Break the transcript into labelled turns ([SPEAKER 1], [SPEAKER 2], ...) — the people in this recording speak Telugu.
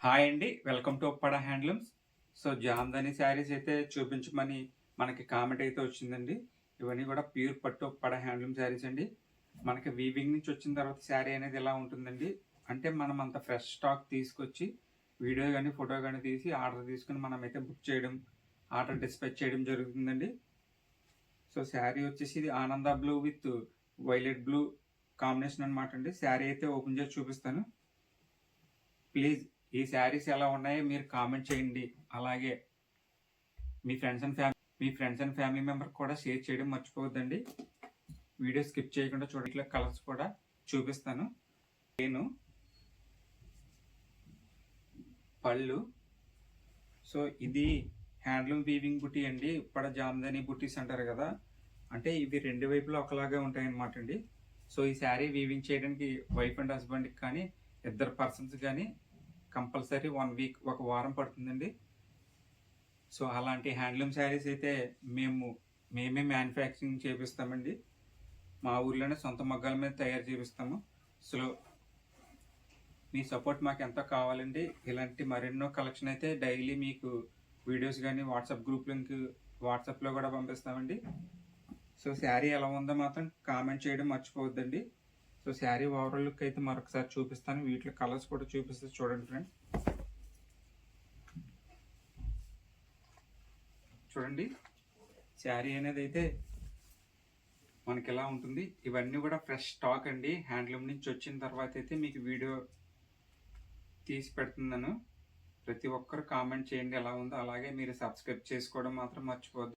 [SPEAKER 1] హాయ్ అండి. Welcome to Uppada handlooms. So, Jamdani saris అయితే చూపించమని మనకి కామెంట్ అయితే వచ్చిందండి. ఇవన్నీ కూడా ప్యూర్ పట్టు ఉప్పాడ హ్యాండ్లూమ్ శారీస్ అండి. మనకి వీవింగ్ నుంచి వచ్చిన తర్వాత శారీ అనేది ఇలా ఉంటుందండి. అంటే మనం అంత ఫ్రెష్ స్టాక్ తీసుకొచ్చి వీడియో కానీ ఫోటో కానీ తీసి ఆర్డర్ తీసుకుని మనమైతే బుక్ చేయడం, ఆర్డర్ డిస్పాచ్ చేయడం జరుగుతుందండి. సో, శారీ వచ్చేసి ఇది ఆనంద blue with violet blue combination అనమాట అండి. శారీ అయితే ఓపెన్ చేసి చూపిస్తాను. ప్లీజ్ ఈ శారీస్ ఎలా ఉన్నాయో మీరు కామెంట్ చేయండి. అలాగే మీ ఫ్రెండ్స్ అండ్ ఫ్యామిలీ మెంబర్ కూడా షేర్ చేయడం మర్చిపోవద్దండి. వీడియో స్కిప్ చేయకుండా చూడట్లే కలర్స్ కూడా చూపిస్తాను. నేను పళ్ళు. సో ఇది హ్యాండ్లూమ్ వీవింగ్ బుటీ అండి. ఇప్పుడు జామ్దాని బుటీస్ అంటారు కదా, అంటే ఇవి రెండు వైపులా ఒకలాగే ఉంటాయి అన్నమాట అండి. సో ఈ శారీ వీవింగ్ చేయడానికి వైఫ్ అండ్ హస్బెండ్కి కానీ ఇద్దరు పర్సన్స్ కానీ కంపల్సరీ 1 వీక్, ఒక వారం పడుతుందండి. సో అలాంటి హ్యాండ్లూమ్ శారీస్ అయితే మేమే మ్యానుఫ్యాక్చరింగ్ చేపిస్తామండి. మా ఊర్లోనే సొంత మగ్గాల మీద తయారు చేపిస్తాము. సో మీ సపోర్ట్ మాకు ఎంతో కావాలండి. ఇలాంటి మరెన్నో కలెక్షన్ అయితే డైలీ మీకు వీడియోస్ కానీ వాట్సాప్ గ్రూప్ లింక్ వాట్సాప్లో కూడా పంపిస్తామండి. సో శారీ ఎలా ఉందో మాత్రం కామెంట్ చేయడం మర్చిపోవద్దండి. సో శారీ ఓవరాల్ లుక్ అయితే మరొకసారి చూపిస్తాను. వీటిలో కలర్స్ కూడా చూపిస్తే చూడండి ఫ్రెండ్. చూడండి, శారీ అనేది అయితే మనకి ఎలా ఉంటుంది. ఇవన్నీ కూడా ఫ్రెష్ స్టాక్ అండి. హ్యాండ్లూమ్ నుంచి వచ్చిన తర్వాత అయితే మీకు వీడియో తీసి పెడుతున్నాను. ప్రతి ఒక్కరు కామెంట్ చేయండి ఎలా ఉందో. అలాగే మీరు సబ్స్క్రైబ్ చేసుకోవడం మాత్రం మర్చిపోవద్దు.